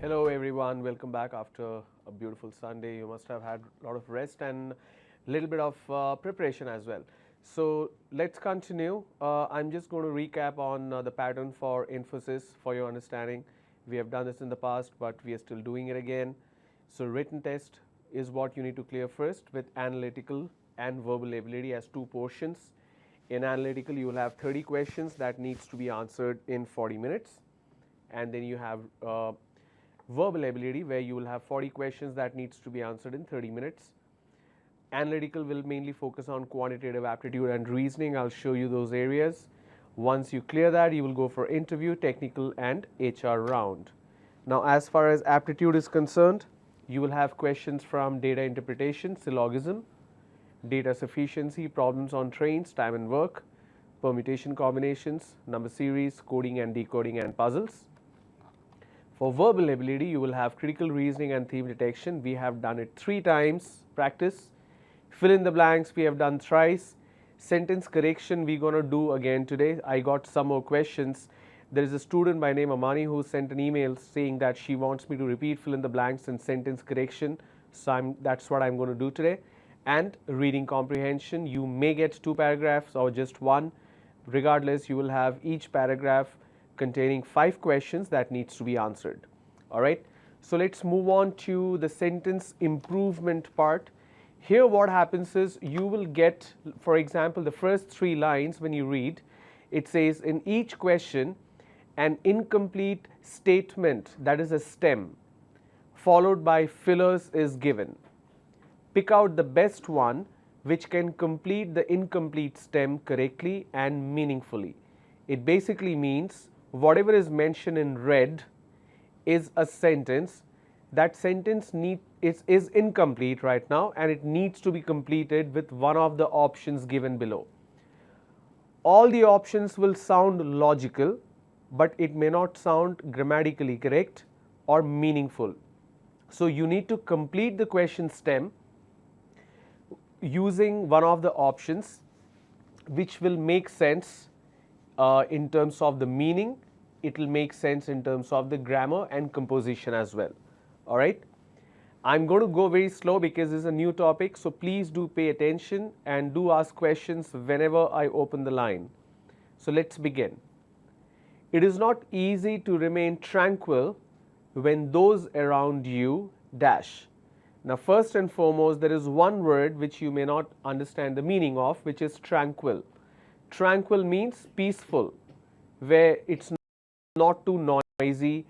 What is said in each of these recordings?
Hello everyone, welcome back after a beautiful Sunday. You must have had a lot of rest and a little bit of preparation as well. So let's continue. I'm just going to recap on the pattern for Infosys for your understanding. We have done this in the past, but we are still doing it again. So written test is what you need to clear first with analytical and verbal ability as two portions. In analytical, you will have 30 questions that needs to be answered in 40 minutes. And then you have verbal ability where you will have 40 questions that needs to be answered in 30 minutes. Analytical will mainly focus on quantitative aptitude and reasoning. I'll show you those areas. Once you clear that, you will go for interview, technical and HR round. Now as far as aptitude is concerned, you will have questions from data interpretation, syllogism, data sufficiency, problems on trains, time and work, permutation combinations, number series, coding and decoding and puzzles. For verbal ability, you will have critical reasoning and theme detection. We have done it 3 times practice. Fill in the blanks, we have done thrice. Sentence correction, we're going to do again today. I got some more questions. There is a student by name Amani who sent an email saying that she wants me to repeat fill in the blanks and sentence correction. So that's what I'm going to do today. And reading comprehension, you may get 2 paragraphs or just 1. Regardless, you will have each paragraph containing 5 questions that needs to be answered. All right. So let's move on to the sentence improvement part. Here what happens is you will get, for example, the first 3 lines when you read, it says in each question an incomplete statement, that is a stem, followed by fillers is given. Pick out the best one which can complete the incomplete stem correctly and meaningfully. It basically means whatever is mentioned in red is a sentence. That sentence is incomplete right now and it needs to be completed with one of the options given below. All the options will sound logical, but it may not sound grammatically correct or meaningful. So you need to complete the question stem using one of the options which will make sense in terms of the meaning. It will make sense in terms of the grammar and composition as well. All right. I'm going to go very slow because this is a new topic. So please do pay attention and do ask questions whenever I open the line. So let's begin. It is not easy to remain tranquil when those around you dash. Now first and foremost, there is one word which you may not understand the meaning of, which is tranquil. Tranquil means peaceful, where it's not too noisy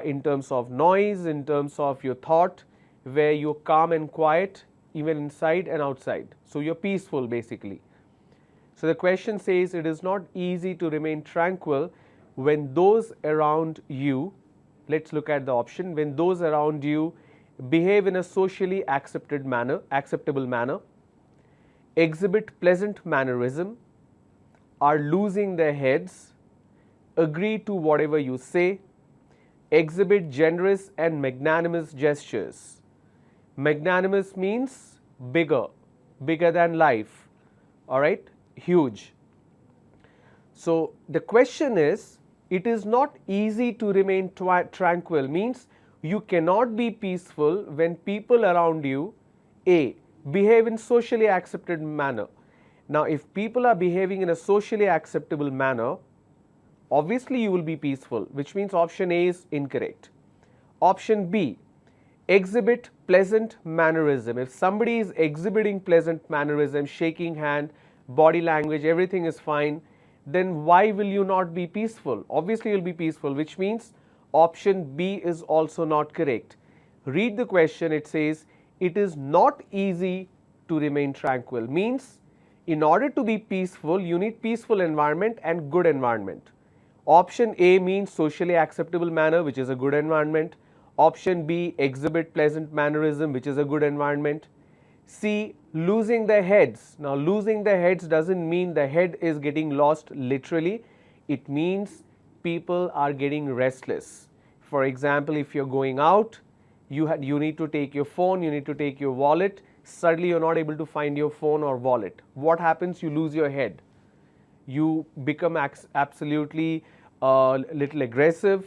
in terms of noise, in terms of your thought, where you're calm and quiet even inside and outside. So you're peaceful basically. So the question says it is not easy to remain tranquil when those around you, let's look at the option, when those around you behave in a socially acceptable manner, exhibit pleasant mannerism, are losing their heads, agree to whatever you say, exhibit generous and magnanimous gestures. Magnanimous means bigger than life, all right, huge. So the question is, it is not easy to remain tranquil means you cannot be peaceful when people around you, A, behave in socially accepted manner. Now if people are behaving in a socially acceptable manner, obviously you will be peaceful, which means option A is incorrect. Option B, exhibit pleasant mannerism. If somebody is exhibiting pleasant mannerism, shaking hand, body language, everything is fine, then why will you not be peaceful? Obviously you will be peaceful, which means option B is also not correct. Read the question, it says it is not easy to remain tranquil, means in order to be peaceful, you need peaceful environment and good environment. Option A means socially acceptable manner, which is a good environment. Option B, exhibit pleasant mannerism, which is a good environment. C, losing their heads. Now losing their heads doesn't mean the head is getting lost literally. It means people are getting restless. For example, if you're going out, you need to take your phone, you need to take your wallet. Suddenly you're not able to find your phone or wallet. What happens? You lose your head. You become absolutely little aggressive.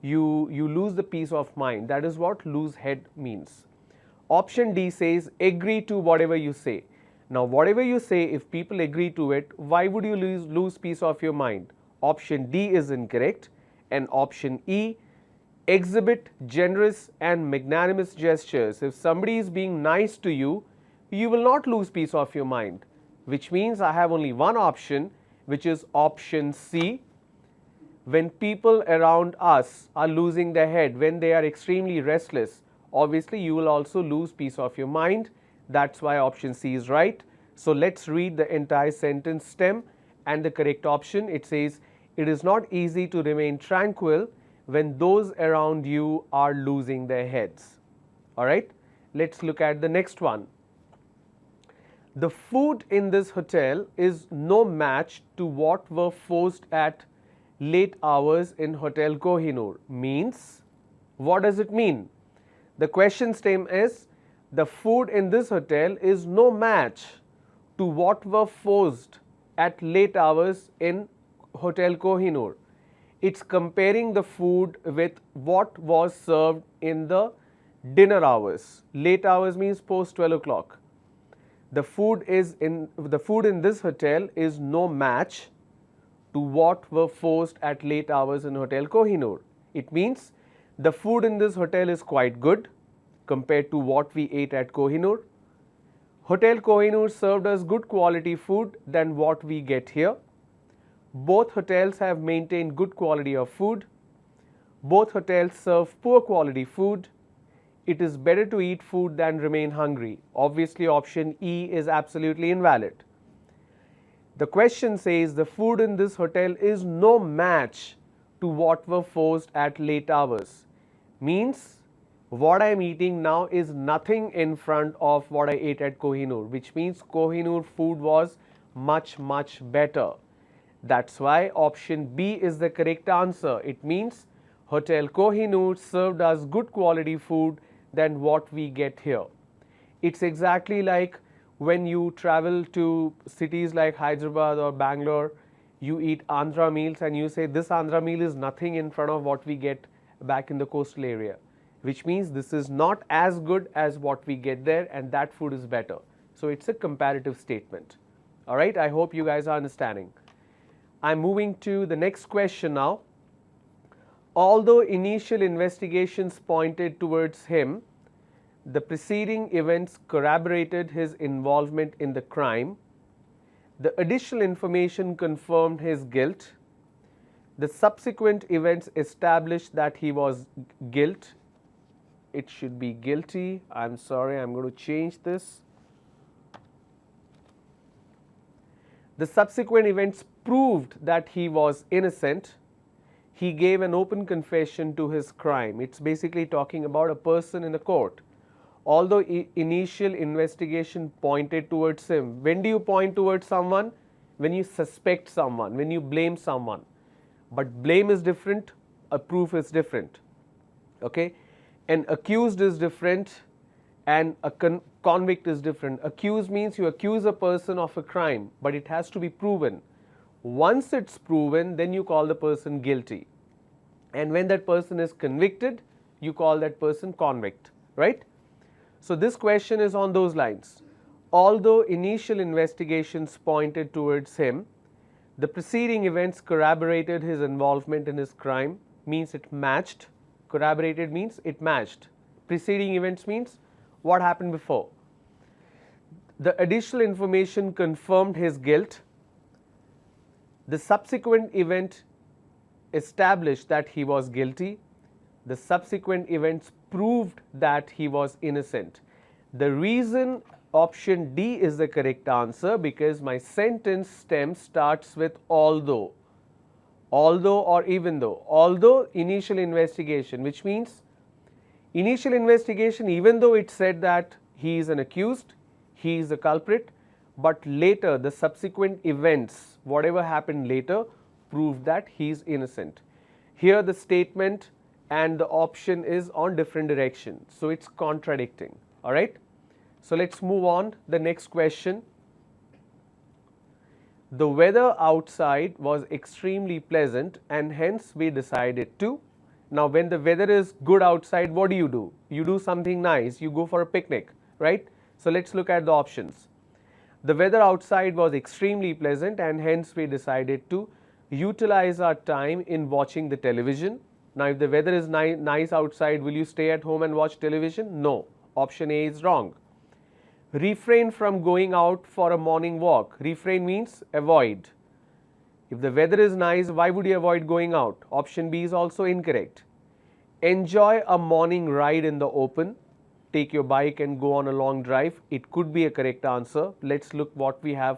you lose the peace of mind. That is what lose head means. Option D says agree to whatever you say. Now whatever you say, if people agree to it, why would you lose peace of your mind? Option D is incorrect, and option E, exhibit generous and magnanimous gestures. If somebody is being nice to you, you will not lose peace of your mind, which means I have only one option, which is option C. When people around us are losing their head, when they are extremely restless, obviously you will also lose peace of your mind. That's why option C is right. So let's read the entire sentence stem and the correct option. It says, it is not easy to remain tranquil when those around you are losing their heads. All right, let's look at the next one. The food in this hotel is no match to what were forced at late hours in Hotel Kohinoor. Means, what does it mean? The question stem is, the food in this hotel is no match to what were forced at late hours in Hotel Kohinoor. It's comparing the food with what was served in the dinner hours. Late hours means post 12 o'clock. The food in this hotel is no match to what were forced at late hours in Hotel Kohinoor. It means the food in this hotel is quite good compared to what we ate at Kohinoor. Hotel Kohinoor served us good quality food than what we get here. Both hotels have maintained good quality of food. Both hotels serve poor quality food. It is better to eat food than remain hungry. Obviously, option E is absolutely invalid. The question says the food in this hotel is no match to what were forced at late hours. Means what I am eating now is nothing in front of what I ate at Kohinoor, which means Kohinoor food was much better. That's why option B is the correct answer. It means Hotel Kohinoor served us good quality food than what we get here. It's exactly like when you travel to cities like Hyderabad or Bangalore, you eat Andhra meals and you say this Andhra meal is nothing in front of what we get back in the coastal area, which means this is not as good as what we get there and that food is better. So it's a comparative statement. All right, I hope you guys are understanding. I'm moving to the next question now. Although initial investigations pointed towards him, the preceding events corroborated his involvement in the crime. The additional information confirmed his guilt. The subsequent events established that he was guilty. It should be guilty. I'm sorry, I'm going to change this. The subsequent events proved that he was innocent. He gave an open confession to his crime. It's basically talking about a person in the court. Although initial investigation pointed towards him. When do you point towards someone? When you suspect someone, when you blame someone. But blame is different, a proof is different. Okay? An accused is different and a convict is different. Accused means you accuse a person of a crime, but it has to be proven. Once it's proven, then you call the person guilty. And when that person is convicted, you call that person convict, right? So this question is on those lines. Although initial investigations pointed towards him, the preceding events corroborated his involvement in his crime, means it matched. Corroborated means it matched. Preceding events means what happened before. The additional information confirmed his guilt. The subsequent event established that he was guilty. The subsequent events proved that he was innocent. The reason option D is the correct answer because my sentence stem starts with although. Although or even though. Although initial investigation, which means initial investigation, even though it said that he is an accused, he is a culprit, but later the subsequent events, whatever happened later, proved that he is innocent. Here the statement and the option is on different direction, so it's contradicting. All right. So let's move on. The next question. The weather outside was extremely pleasant and hence we decided to. Now, when the weather is good outside, what do? You do something nice, you go for a picnic, right? So let's look at the options. The weather outside was extremely pleasant and hence we decided to utilize our time in watching the television. Now, if the weather is nice outside, will you stay at home and watch television? No. Option A is wrong. Refrain from going out for a morning walk. Refrain means avoid. If the weather is nice, why would you avoid going out? Option B is also incorrect. Enjoy a morning ride in the open. Take your bike and go on a long drive. It could be a correct answer. Let's look what we have,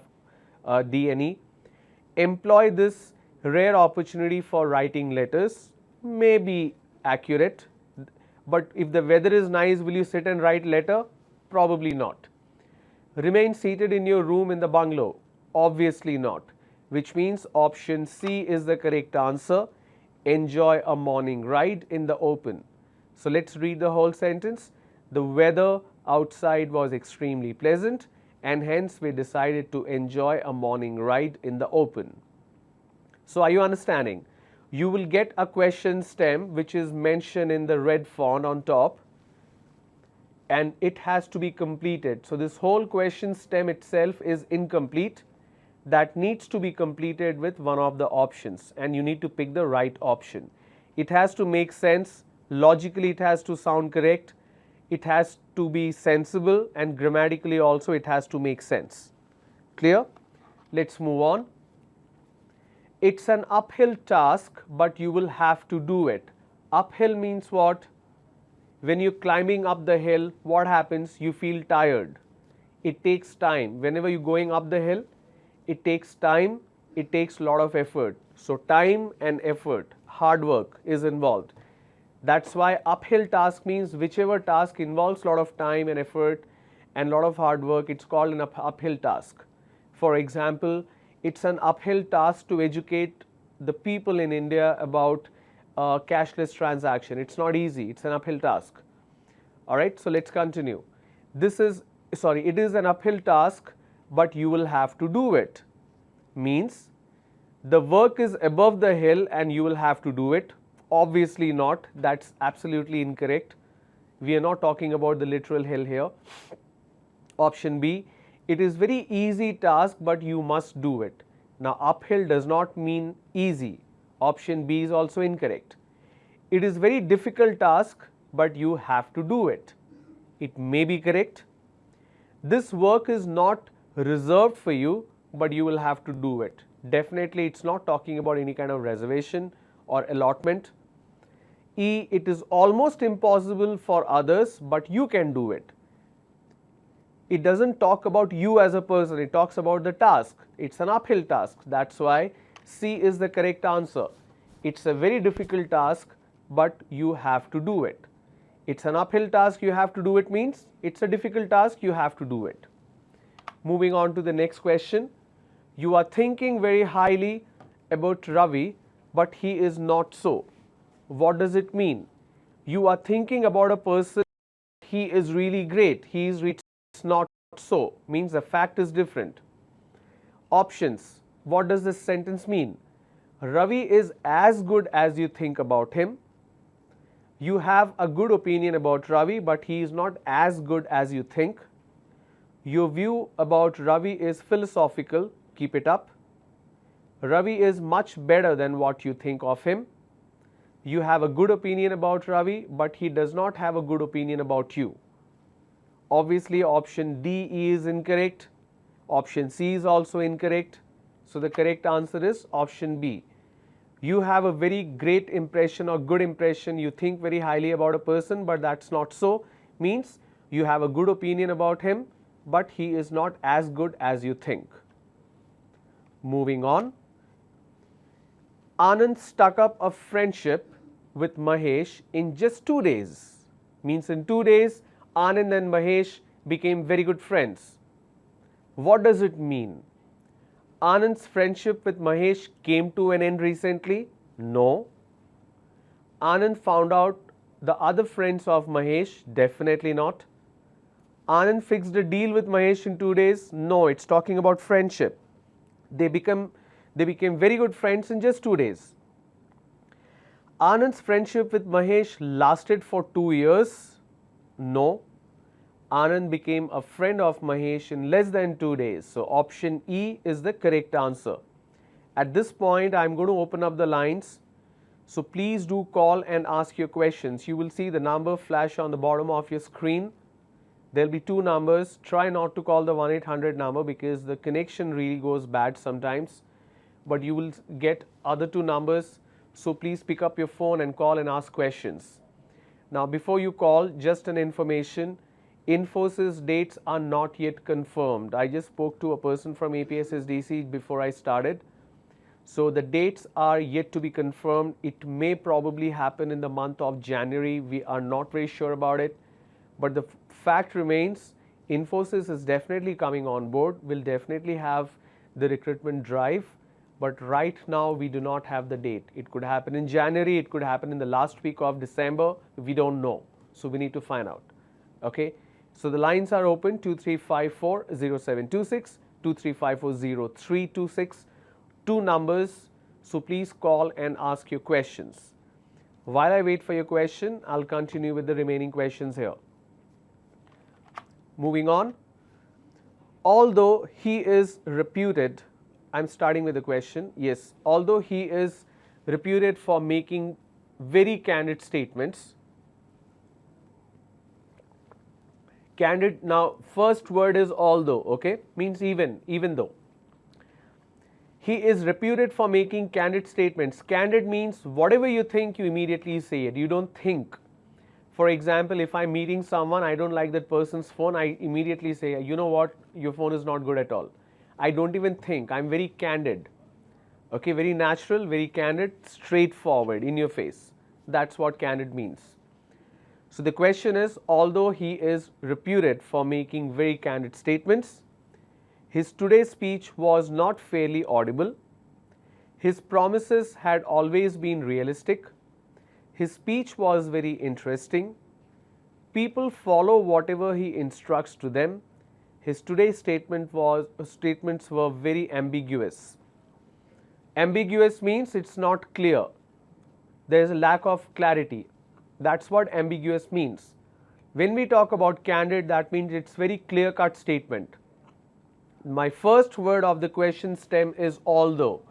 D and E. Employ this rare opportunity for writing letters. May be accurate, but if the weather is nice, will you sit and write letter? Probably not. Remain seated in your room in the bungalow. Obviously not, which means option C is the correct answer. Enjoy a morning ride in the open. So let's read the whole sentence. The weather outside was extremely pleasant and hence we decided to enjoy a morning ride in the open. So are you understanding? You will get a question stem which is mentioned in the red font on top and it has to be completed. So this whole question stem itself is incomplete. That needs to be completed with one of the options and you need to pick the right option. It has to make sense, logically it has to sound correct, it has to be sensible and grammatically also it has to make sense. Clear? Let's move on. It's an uphill task but you will have to do it. Uphill means what? When you're climbing up the hill, what happens? You feel tired. It takes time. Whenever you're going up the hill, it takes time, it takes a lot of effort. So time and effort, hard work is involved. That's why uphill task means whichever task involves a lot of time and effort and a lot of hard work, it's called an uphill task. For example, it's an uphill task to educate the people in India about cashless transaction. It's not easy, it's an uphill task. Alright, so let's continue. It is an uphill task but you will have to do it. Means the work is above the hill and you will have to do it. Obviously not, that's absolutely incorrect. We are not talking about the literal hill here. Option B, it is very easy task but you must do it. Now uphill does not mean easy. Option B is also incorrect. It is very difficult task but you have to do it. It may be correct. This work is not reserved for you but you will have to do it. Definitely it's not talking about any kind of reservation or allotment. E, it is almost impossible for others but you can do it. It doesn't talk about you as a person, it talks about the task. It's an uphill task. That's why C is the correct answer. It's a very difficult task but you have to do it. It's an uphill task, you have to do it means it's a difficult task, you have to do it. Moving on to the next question. You are thinking very highly about Ravi but he is not so. What does it mean? You are thinking about a person, he is really great, he is really not so, means the fact is different. Options. What does this sentence mean? Ravi is as good as you think about him. You have a good opinion about Ravi but he is not as good as you think. Your view about Ravi is philosophical, keep it up. Ravi is much better than what you think of him. You have a good opinion about Ravi but he does not have a good opinion about you. Obviously option D is incorrect. Option C is also incorrect. So the correct answer is option B. You have a very great impression or good impression, you think very highly about a person but that's not so, means you have a good opinion about him but he is not as good as you think. Moving on. Anand stuck up a friendship with Mahesh in just 2 days. Means in 2 days Anand and Mahesh became very good friends. What does it mean? Anand's friendship with Mahesh came to an end recently? No. Anand found out the other friends of Mahesh? Definitely not. Anand fixed a deal with Mahesh in 2 days? No, it's talking about friendship. They became very good friends in just 2 days. Anand's friendship with Mahesh lasted for 2 years. No. Anand became a friend of Mahesh in less than 2 days. So option E is the correct answer. At this point, I am going to open up the lines. So please do call and ask your questions. You will see the number flash on the bottom of your screen. There will be 2 numbers. Try not to call the 1-800 number because the connection really goes bad sometimes. But you will get other 2 numbers. So please pick up your phone and call and ask questions. Now before you call, just an information. Infosys dates are not yet confirmed. I just spoke to a person from APSSDC before I started. So the dates are yet to be confirmed. It may probably happen in the month of January. We are not very sure about it. But the fact remains, Infosys is definitely coming on board, will definitely have the recruitment drive. But right now we do not have the date. It could happen in January, it could happen in the last week of December. We don't know. So we need to find out. Okay. So the lines are open 2354-0726, 2354-0326. 2 numbers, so please call and ask your questions. While I wait for your question, I'll continue with the remaining questions here. Moving on. Although he is reputed, I'm starting with the question, yes, although he is reputed for making very candid statements. Candid, now first word is although, okay, means even though. He is reputed for making candid statements. Candid means whatever you think, you immediately say it. You don't think. For example, if I'm meeting someone, I don't like that person's phone, I immediately say, you know what, your phone is not good at all. I don't even think. I'm very candid. Okay, very natural, very candid, straightforward, in your face. That's what candid means. So the question is, although he is reputed for making very candid statements, his today's speech was not fairly audible. His promises had always been realistic. His speech was very interesting. People follow whatever he instructs to them. His today's statements were very ambiguous. Ambiguous means it's not clear. There is a lack of clarity. That's what ambiguous means. When we talk about candid, that means it's very clear-cut statement. My first word of the question stem is although,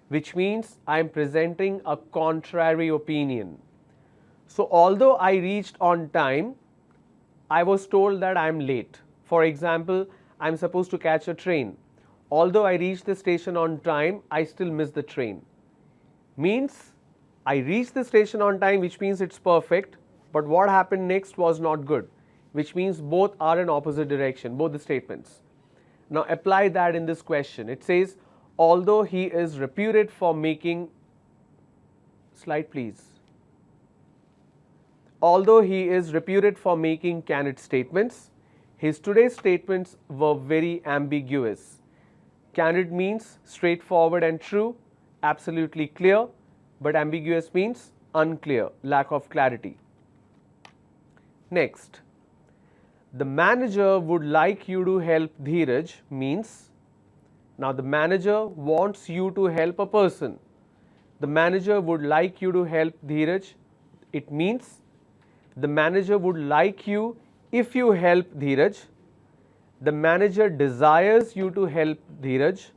which means I am presenting a contrary opinion. So although I reached on time, I was told that I am late. For example, I am supposed to catch a train. Although I reached the station on time, I still missed the train. Means I reached the station on time, which means it's perfect, but what happened next was not good, which means both are in opposite direction, both the statements. Now apply that in this question. It says, although he is reputed for making, slide please. Although he is reputed for making candid statements, his today's statements were very ambiguous. Candid means straightforward and true, absolutely clear, but ambiguous means unclear, lack of clarity. Next. The manager would like you to help Dheeraj means, now the manager wants you to help a person. The manager would like you to help Dheeraj. It means the manager would like you if you help Dheeraj. The manager desires you to help Dheeraj.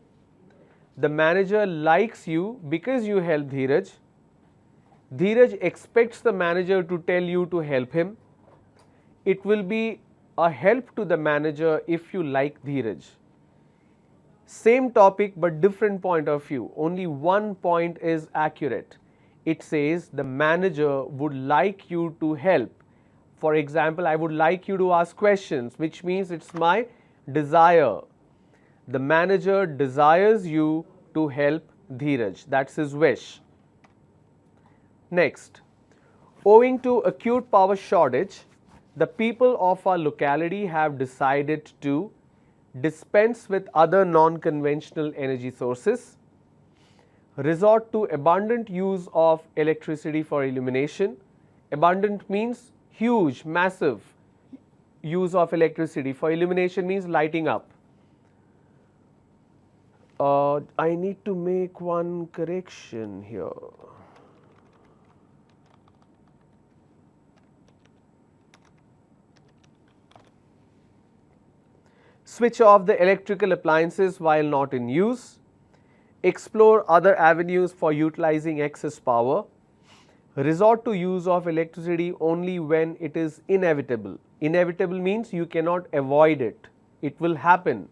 The manager likes you because you help Dheeraj. Dheeraj expects the manager to tell you to help him. It will be a help to the manager if you like Dheeraj. Same topic but different point of view. Only one point is accurate. It says the manager would like you to help. For example, I would like you to ask questions, which means it's my desire. The manager desires you to help Dheeraj. That's his wish. Next, owing to acute power shortage, the people of our locality have decided to dispense with other non-conventional energy sources, resort to abundant use of electricity for illumination. Abundant means huge, massive use of electricity. For illumination means lighting up. I need to make one correction here. switch off the electrical appliances while not in use, explore other avenues for utilizing excess power, resort to use of electricity only when it is inevitable. Inevitable means you cannot avoid it, it will happen.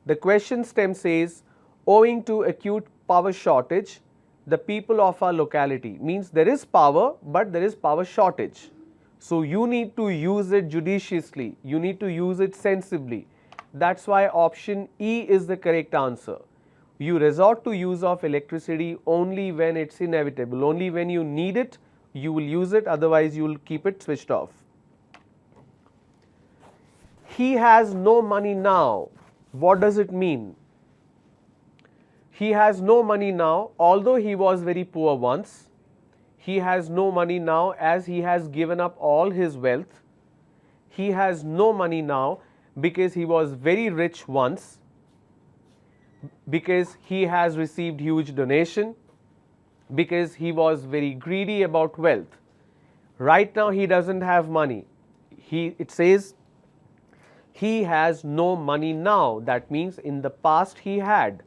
The question stem says, owing to acute power shortage, the people of our locality, means there is power but there is power shortage. So you need to use it judiciously, you need to use it sensibly. That's why option E is the correct answer. You resort to use of electricity only when it's inevitable, only when you need it, you will use it, otherwise you will keep it switched off. He has no money now. What does it mean? He has no money now, although he was very poor once. He has no money now as he has given up all his wealth. He has no money now because he was very rich once, because he has received huge donation, because he was very greedy about wealth. Right now he doesn't have money. It says he has no money now. That means in the past he had.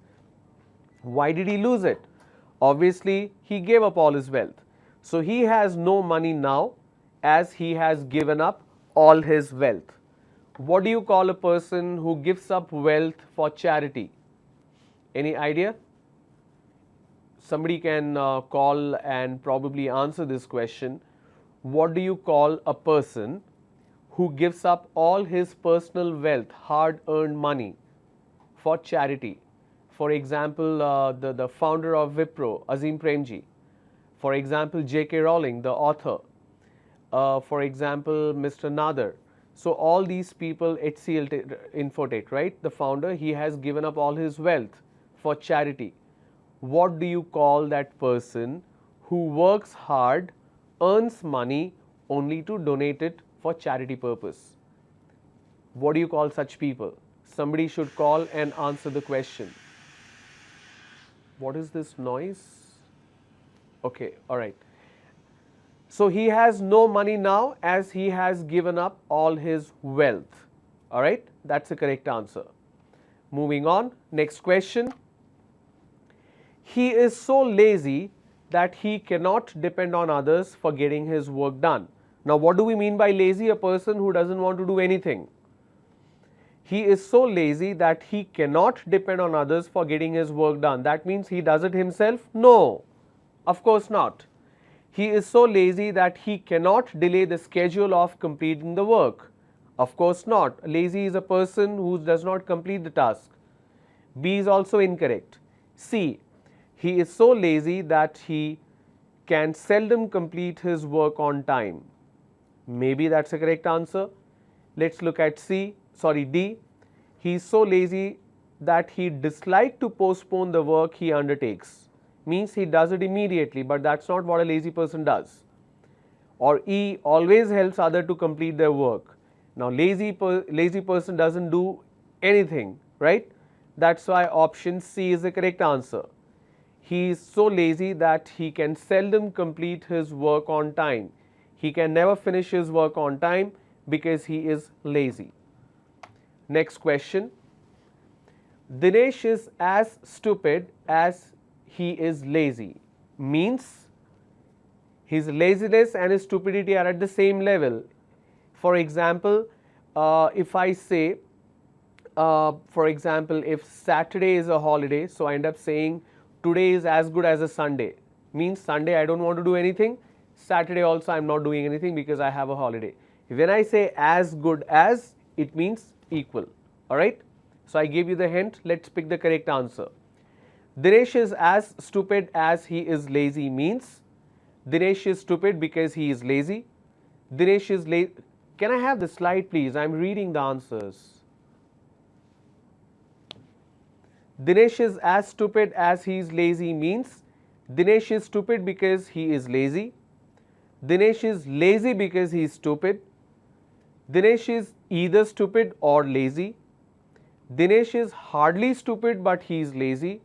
Why did he lose it? Obviously he gave up all his wealth. So he has no money now as he has given up all his wealth. What do you call a person who gives up wealth for charity? Any idea? Somebody can call and probably answer this question. What do you call a person who gives up all his personal wealth, hard-earned money, for charity? For example, the founder of Wipro, Azim Premji. For example, J.K. Rowling, the author. For example, Mr. Nader. So all these people, HCL Infotech, right? The founder, he has given up all his wealth for charity. What do you call that person who works hard, earns money only to donate it for charity purpose? What do you call such people? Somebody should call and answer the question. What is this noise? Okay, all right. So he has no money now as he has given up all his wealth. All right, that's the correct answer. Moving on, next question. He is so lazy that he cannot depend on others for getting his work done. Now, what do we mean by lazy? A person who doesn't want to do anything. He is so lazy that he cannot depend on others for getting his work done. That means he does it himself? No, of course not. He is so lazy that he cannot delay the schedule of completing the work. Of course not. Lazy is a person who does not complete the task. B is also incorrect. C, he is so lazy that he can seldom complete his work on time. Maybe that's the correct answer. Let's look at D. He is so lazy that he dislikes to postpone the work he undertakes. Means he does it immediately, but that's not what a lazy person does. Or E, always helps others to complete their work. Now lazy person doesn't do anything, right? That's why option C is the correct answer. He is so lazy that he can seldom complete his work on time. He can never finish his work on time because he is lazy. Next question. Dinesh is as stupid as he is lazy. Means his laziness and his stupidity are at the same level. For example, if I say, for example, if Saturday is a holiday, so I end up saying today is as good as a Sunday. Means Sunday I don't want to do anything. Saturday also I am not doing anything because I have a holiday. When I say as good as, it means equal. Alright. So I gave you the hint. Let's pick the correct answer. Dinesh is as stupid as he is lazy means Dinesh is stupid because he is lazy. Dinesh is lazy. Can I have the slide please? I am reading the answers. Dinesh is as stupid as he is lazy means Dinesh is stupid because he is lazy. Dinesh is lazy because he is stupid. Dinesh is either stupid or lazy. Dinesh is hardly stupid but he is lazy.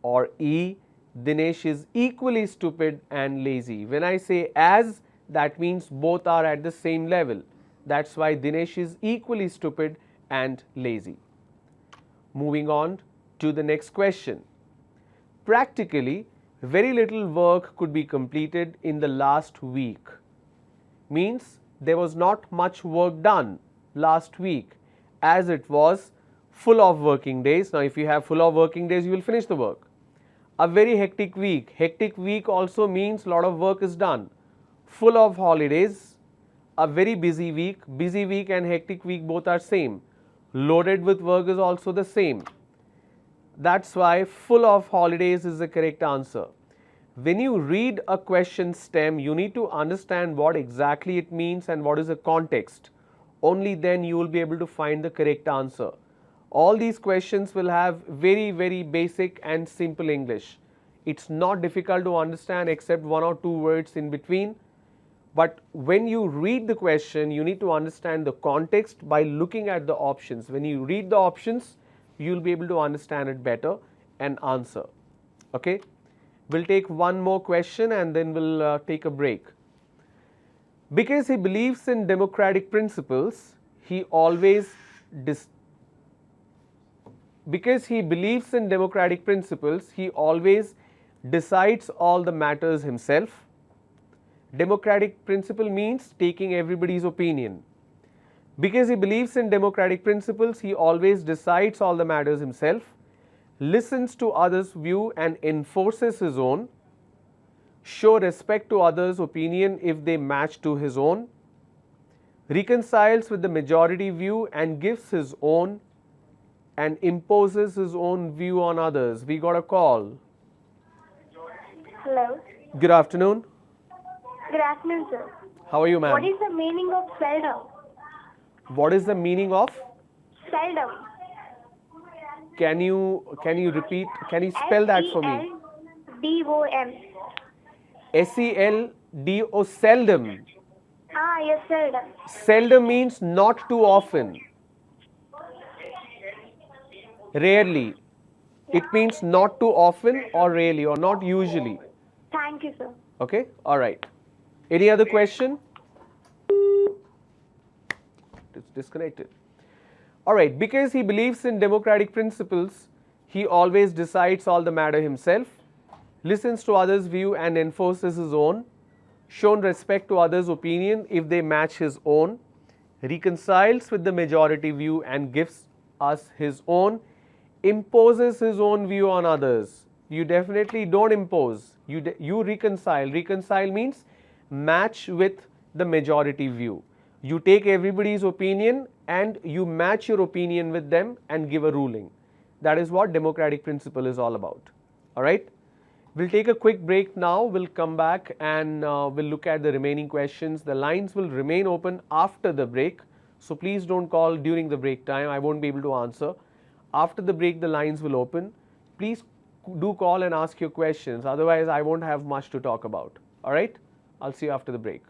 Or E, Dinesh is equally stupid and lazy. When I say as, that means both are at the same level. That's why Dinesh is equally stupid and lazy. Moving on to the next question. Practically, very little work could be completed in the last week. Means there was not much work done last week as it was full of working days. Now, if you have full of working days, you will finish the work. A very hectic week. Hectic week also means a lot of work is done. Full of holidays. A very busy week. Busy week and hectic week both are same. Loaded with work is also the same. That's why full of holidays is the correct answer. When you read a question stem, you need to understand what exactly it means and what is the context. Only then you will be able to find the correct answer. All these questions will have very basic and simple English. It's not difficult to understand except one or two words in between. But when you read the question, you need to understand the context by looking at the options. When you read the options, you'll be able to understand it better and answer. Okay? We'll take one more question and then we'll take a break. Because he believes in democratic principles, he always decides all the matters himself. Democratic principle means taking everybody's opinion. Because he believes in democratic principles, he always decides all the matters himself, listens to others' view and enforces his own, show respect to others' opinion if they match to his own, reconciles with the majority view and gives his own, and imposes his own view on others. We got a call. Hello. Good afternoon. Good afternoon, sir. How are you, ma'am? What is the meaning of seldom? What is the meaning of? Seldom. Can you repeat? Can you spell that for me? SELDOM. SELDO, seldom. Yes, seldom. Seldom means not too often. Rarely. It means not too often or rarely or not usually. Thank you, sir. Okay? All right. Any other question? It's disconnected. All right. Because he believes in democratic principles, he always decides all the matter himself, listens to others' view and enforces his own, shown respect to others' opinion if they match his own, reconciles with the majority view and gives us his own, imposes his own view on others. You definitely don't impose. You reconcile. Reconcile means match with the majority view. You take everybody's opinion and you match your opinion with them and give a ruling. That is what democratic principle is all about. All right? We'll take a quick break now. We'll come back and we'll look at the remaining questions. The lines will remain open after the break. So please don't call during the break time. I won't be able to answer. After the break, the lines will open. Please do call and ask your questions. Otherwise, I won't have much to talk about. All right? I'll see you after the break.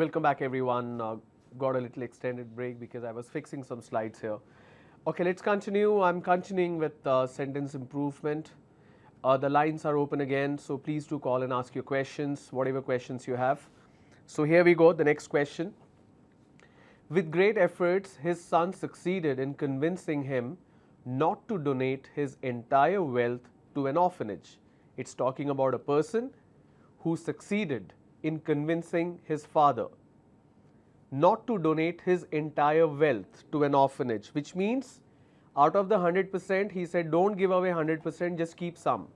Welcome back, everyone. Got a little extended break because I was fixing some slides here. Okay, let's continue. I'm continuing with sentence improvement. The lines are open again, so please do call and ask your questions, whatever questions you have. So here we go, the next question. With great efforts, his son succeeded in convincing him not to donate his entire wealth to an orphanage. It's talking about a person who succeeded in convincing his father not to donate his entire wealth to an orphanage, which means out of the 100%, he said, don't give away 100%, just keep some.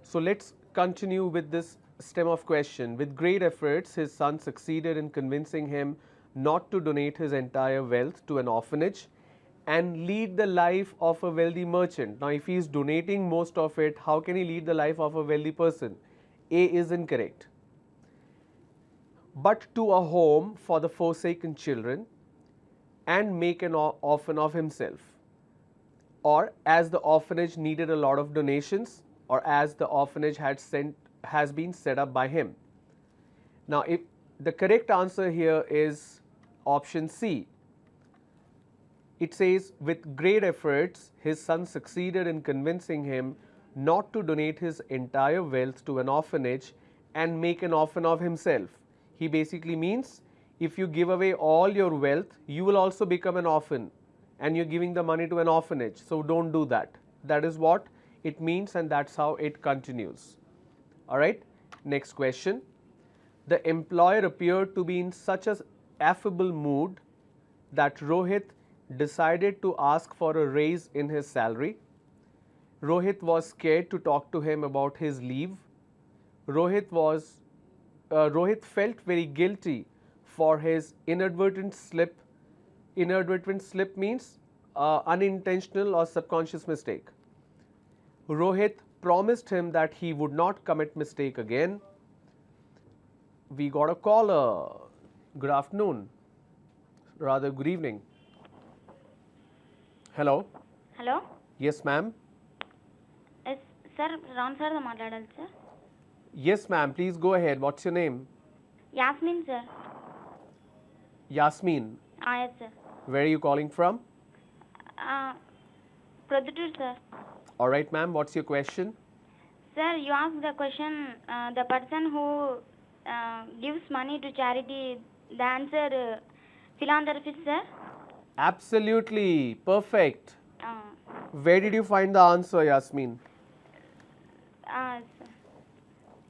So let's continue with this stem of question. With great efforts, his son succeeded in convincing him not to donate his entire wealth to an orphanage and lead the life of a wealthy merchant. Now, if he is donating most of it, how can he lead the life of a wealthy person? A is incorrect. But to a home for the forsaken children and make an orphan of himself. Or as the orphanage needed a lot of donations, or as the orphanage has been set up by him. Now, if the correct answer here is option C. It says, with great efforts, his son succeeded in convincing him not to donate his entire wealth to an orphanage and make an orphan of himself. He basically means if you give away all your wealth, you will also become an orphan and you're giving the money to an orphanage. So don't do that. That is what it means, and that's how it continues. All right, next question. The employer appeared to be in such an affable mood that Rohit decided to ask for a raise in his salary. Rohit was scared to talk to him about his leave. Rohit felt very guilty for his inadvertent slip. Inadvertent slip means unintentional or subconscious mistake. Rohit promised him that he would not commit mistake again. We got a caller. Good afternoon. Rather, good evening. Hello. Hello. Yes, ma'am. Yes, sir. Ram sir, మాట్లాడాలి sir. Yes, ma'am. Please go ahead. What's your name? Yasmin sir. Yasmin. Yes sir. Where are you calling from? Pradesh sir. All right, ma'am. What's your question? Sir, you asked the question. The person who gives money to charity, the answer philanthropist sir. Absolutely. Perfect. Where did you find the answer, Yasmin? Sir.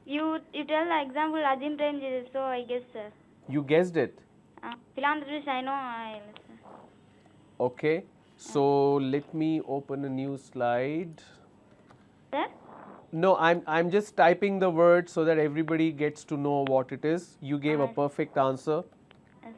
You tell the example Ajim range, so I guess sir. You guessed it. Philanthropist, I know. Sir. Okay. So let me open a new slide. Sir? No, I'm just typing the word so that everybody gets to know what it is. You gave a perfect answer. Yes.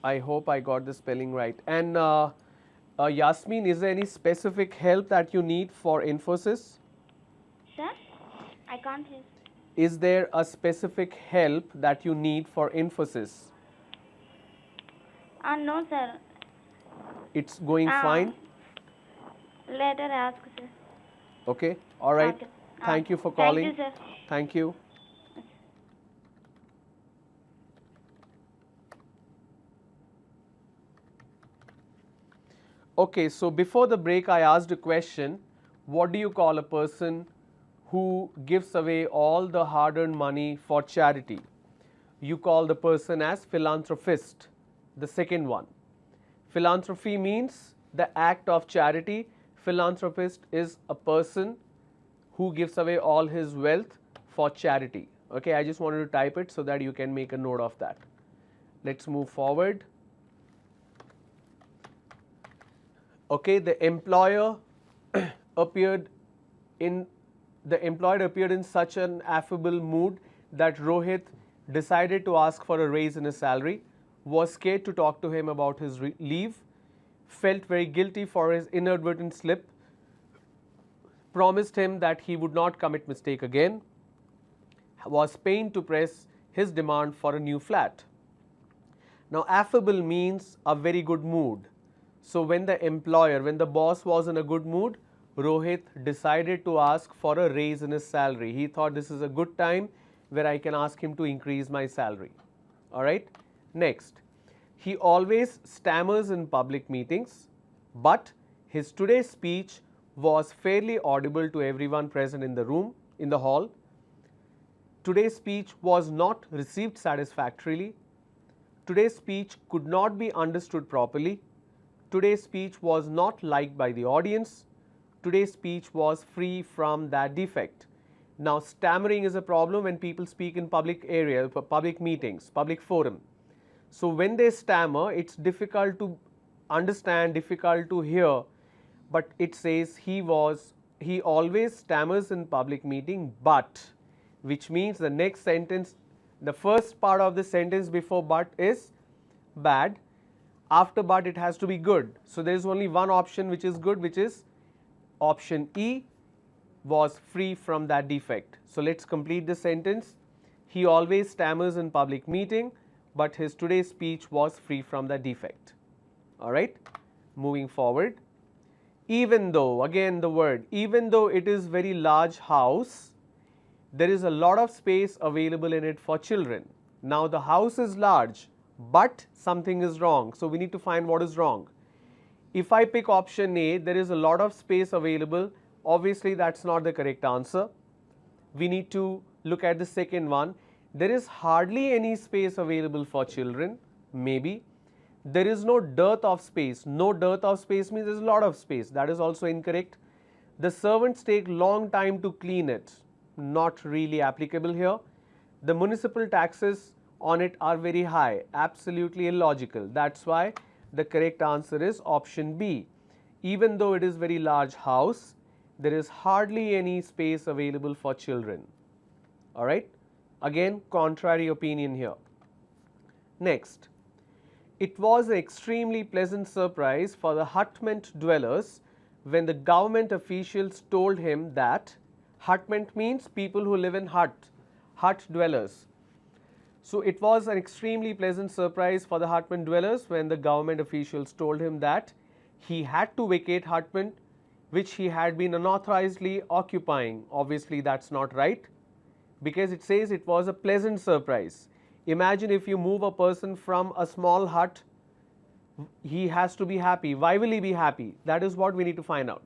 I hope I got the spelling right. And Yasmin, is there any specific help that you need for Infosys? Sir? I can't hear. Is there a specific help that you need for Infosys? No sir. It's going fine? Later ask sir. Okay. All right. Okay. Thank you for calling. Thank you sir. Thank you. Okay, so before the break, I asked a question. What do you call a person who gives away all the hard-earned money for charity? You call the person as philanthropist, the second one. Philanthropy means the act of charity. Philanthropist is a person who gives away all his wealth for charity. Okay, I just wanted to type it so that you can make a note of that. Let's move forward. Okay, the employer appeared in such an affable mood that Rohit decided to ask for a raise in his salary, was scared to talk to him about his leave, felt very guilty for his inadvertent slip, promised him that he would not commit mistake again, was pained to press his demand for a new flat. Now, affable means a very good mood. So when the boss was in a good mood, Rohit decided to ask for a raise in his salary. He thought this is a good time where I can ask him to increase my salary. All right. Next, he always stammers in public meetings, but his today's speech was fairly audible to everyone present in the room, in the hall. Today's speech was not received satisfactorily. Today's speech could not be understood properly. Today's speech was not liked by the audience. Today's speech was free from that defect. Now, stammering is a problem when people speak in public areas, public meetings, public forum. So when they stammer, it's difficult to understand, difficult to hear, but it says he always stammers in public meeting, but, which means the next sentence, the first part of the sentence before but is bad. After but it has to be good. So there is only one option which is good, which is option E, was free from that defect. So let's complete the sentence. He always stammers in public meeting, but his today's speech was free from that defect. All right, moving forward. Even though, again the word, even though it is very large house, there is a lot of space available in it for children. Now the house is large, but something is wrong. So we need to find what is wrong. If I pick option A, there is a lot of space available. Obviously, that's not the correct answer. We need to look at the second one. There is hardly any space available for children. Maybe. There is no dearth of space. No dearth of space means there is a lot of space. That is also incorrect. The servants take long time to clean it. Not really applicable here. The municipal taxes on it are very high. Absolutely illogical. That's why the correct answer is option B. Even though it is very large house, there is hardly any space available for children. All right. Again, contrary opinion here. Next, it was an extremely pleasant surprise for the hutment dwellers when the government officials told him that hutment means people who live in hut dwellers. So it was an extremely pleasant surprise for the hutment dwellers when the government officials told him that he had to vacate hutment which he had been unauthorizedly occupying. Obviously, that's not right, because it says it was a pleasant surprise. Imagine if you move a person from a small hut, he has to be happy. Why will he be happy? That is what we need to find out.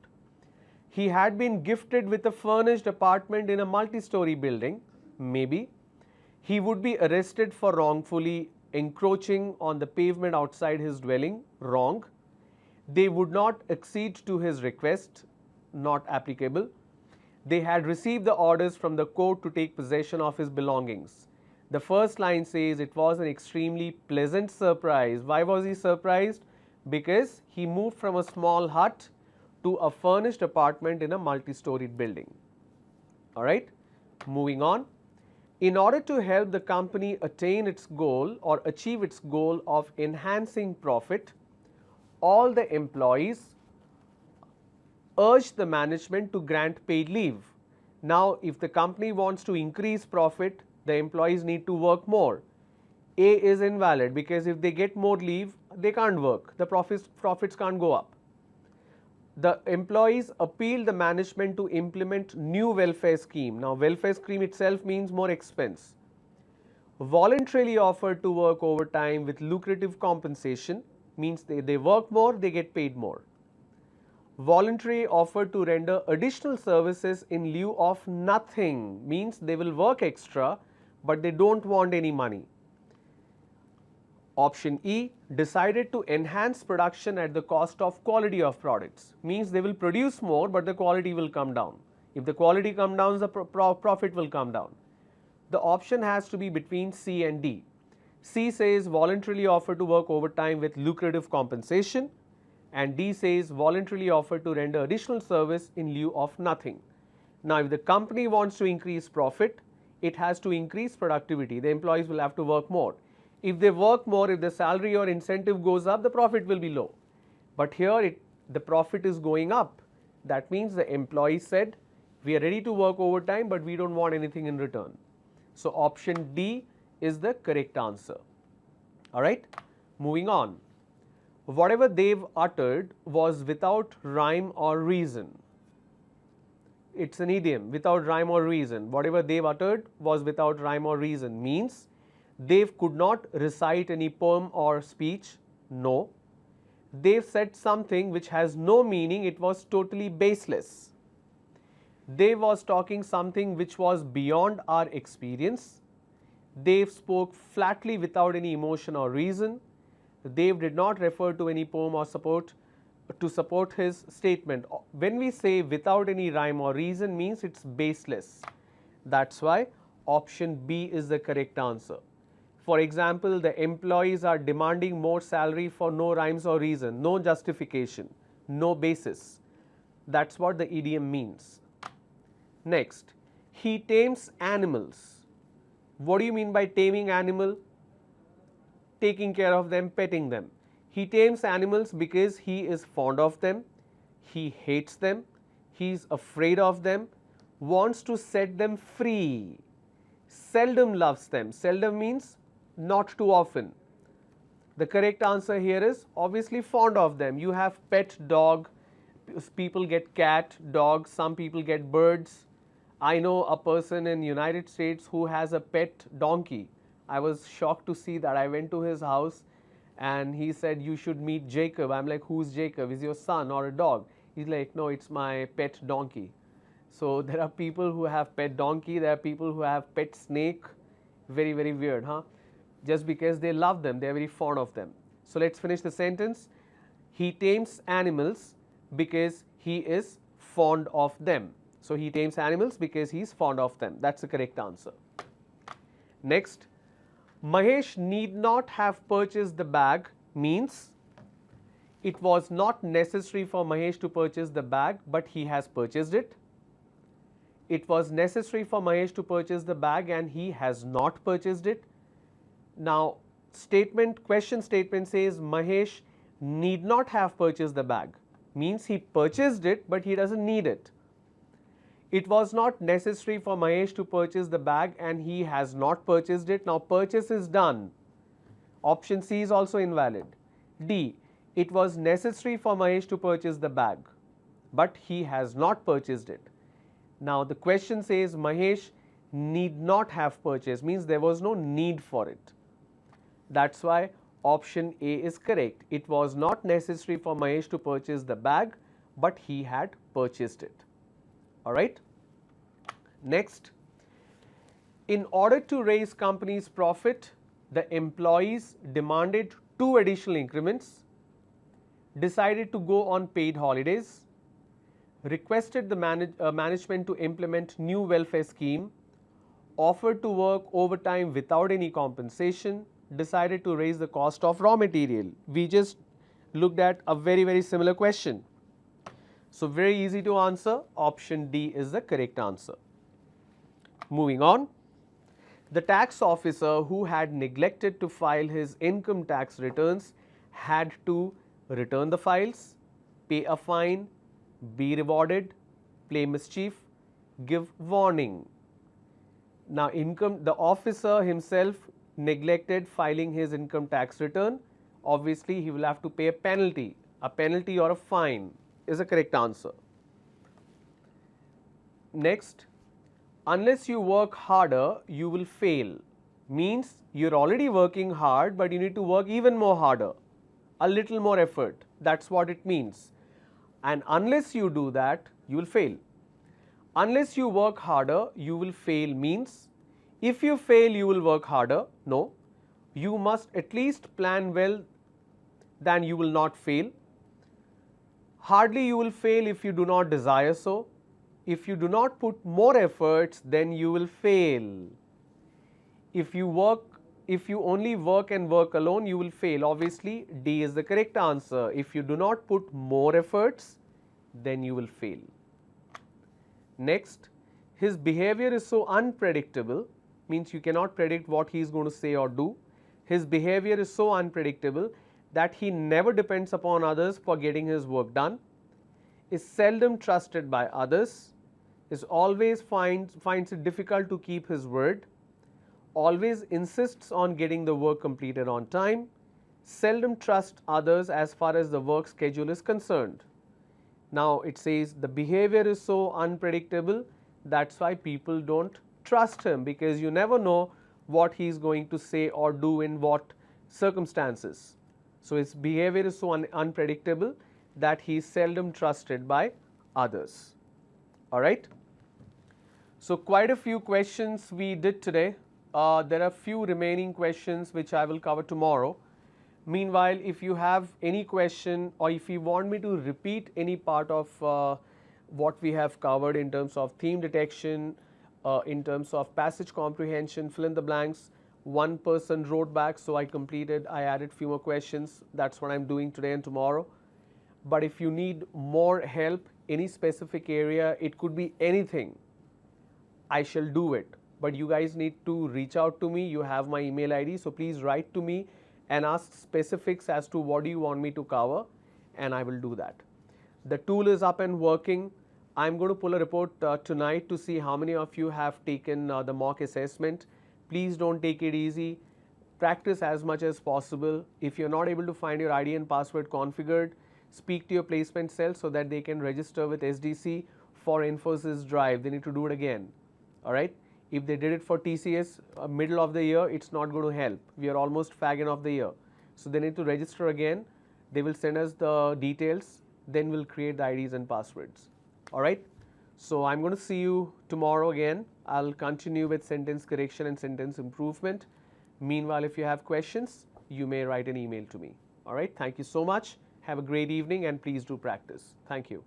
He had been gifted with a furnished apartment in a multi-story building. Maybe. He would be arrested for wrongfully encroaching on the pavement outside his dwelling. Wrong. They would not accede to his request. Not applicable. They had received the orders from the court to take possession of his belongings. The first line says it was an extremely pleasant surprise. Why was he surprised? Because he moved from a small hut to a furnished apartment in a multi-storied building. All right, moving on. In order to help the company attain its goal or achieve its goal of enhancing profit, all the employees urged the management to grant paid leave. Now, if the company wants to increase profit, the employees need to work more. A is invalid because if they get more leave, they can't work. The profits can't go up. The employees appealed the management to implement new welfare scheme. Now, welfare scheme itself means more expense. Voluntarily offered to work overtime with lucrative compensation means they work more, they get paid more. Voluntary offered to render additional services in lieu of nothing means they will work extra, but they don't want any money. Option E, decided to enhance production at the cost of quality of products, means they will produce more but the quality will come down. If the quality comes down, the profit will come down. The option has to be between C and D. C says voluntarily offered to work overtime with lucrative compensation, and D says voluntarily offered to render additional service in lieu of nothing. Now, if the company wants to increase profit, it has to increase productivity. The employees will have to work more. If they work more, if the salary or incentive goes up, the profit will be low. But here the profit is going up. That means the employee said, we are ready to work overtime, but we don't want anything in return. So option D is the correct answer. All right, moving on. whatever they've uttered was without rhyme or reason. It's an idiom, without rhyme or reason. Whatever they've uttered was without rhyme or reason means they could not recite any poem or speech. No. They've said something which has no meaning, it was totally baseless. They was talking something which was beyond our experience. They spoke flatly without any emotion or reason. They did not refer to any poem or to support his statement. When we say without any rhyme or reason means it's baseless. That's why option B is the correct answer. For example, the employees are demanding more salary for no rhymes or reason, no justification, no basis. That's what the idiom means. Next, he tames animals. What do you mean by taming animal? Taking care of them, petting them. He tames animals because he is fond of them, he hates them, he is afraid of them, wants to set them free, seldom loves them. Seldom means not too often. The correct answer here is obviously fond of them. You have pet dog, people get cat, dog, some people get birds. I know a person in United States who has a pet donkey. I was shocked to see that. I went to his house and he said, you should meet Jacob. I'm like, who's Jacob? Is your son or a dog? He's like, no, it's my pet donkey. So there are people who have pet donkey, there are people who have pet snake. Very, very weird, huh? Just because they love them, they're very fond of them. So let's finish the sentence. He tames animals because he is fond of them. So he tames animals because he is fond of them. That's the correct answer. Next, Mahesh need not have purchased the bag means it was not necessary for Mahesh to purchase the bag, but he has purchased it. It was necessary for Mahesh to purchase the bag and he has not purchased it. Now, question statement says Mahesh need not have purchased the bag, means he purchased it but he doesn't need it. It was not necessary for Mahesh to purchase the bag and he has not purchased it. Now, purchase is done. Option C is also invalid. D, it was necessary for Mahesh to purchase the bag, but he has not purchased it. Now, the question says Mahesh need not have purchased, means there was no need for it. That's why option A is correct. It was not necessary for Mahesh to purchase the bag, but he had purchased it. All right. Next, in order to raise company's profit, the employees demanded 2 additional increments, decided to go on paid holidays, requested the management to implement new welfare scheme, offered to work overtime without any compensation, decided to raise the cost of raw material. We just looked at a very, very similar question. So, very easy to answer. Option D is the correct answer. Moving on, the tax officer who had neglected to file his income tax returns had to return the files, pay a fine, be rewarded, play mischief, give warning. Now, the officer himself neglected filing his income tax return. Obviously, he will have to pay a penalty or a fine is a correct answer. Next, unless you work harder, you will fail. Means you're already working hard, but you need to work even more harder, a little more effort. That's what it means. And unless you do that, you will fail. Unless you work harder, you will fail means if you fail, you will work harder. No, you must at least plan well, then you will not fail. Hardly you will fail if you do not desire so. If you do not put more efforts, then you will fail. If you only work and work alone, you will fail. Obviously, D is the correct answer. If you do not put more efforts, then you will fail. Next, his behavior is so unpredictable, means you cannot predict what he is going to say or do. His behavior is so unpredictable that he never depends upon others for getting his work done, is seldom trusted by others, is always finds it difficult to keep his word, always insists on getting the work completed on time, seldom trust others as far as the work schedule is concerned. Now it says the behavior is so unpredictable, that's why people don't trust him, because you never know what he is going to say or do in what circumstances. So his behavior is so unpredictable that he is seldom trusted by others. All right. So quite a few questions we did today. There are few remaining questions which I will cover tomorrow. Meanwhile, if you have any question or if you want me to repeat any part of what we have covered in terms of theme detection, in terms of passage comprehension, fill in the blanks, one person wrote back, so I added few more questions. That's what I'm doing today and tomorrow. But if you need more help, any specific area, it could be anything, I shall do it. But you guys need to reach out to me. You have my email ID, so please write to me and ask specifics as to what do you want me to cover, and I will do that. The tool is up and working. I'm going to pull a report tonight to see how many of you have taken the mock assessment. Please don't take it easy. Practice as much as possible. If you're not able to find your ID and password configured, speak to your placement cell so that they can register with SDC for Infosys Drive. They need to do it again. All right. If they did it for TCS middle of the year, it's not going to help. We are almost fag end of the year. So they need to register again. They will send us the details. Then we'll create the IDs and passwords. All right. So I'm going to see you tomorrow again. I'll continue with sentence correction and sentence improvement. Meanwhile, if you have questions, you may write an email to me. All right. Thank you so much. Have a great evening and please do practice. Thank you.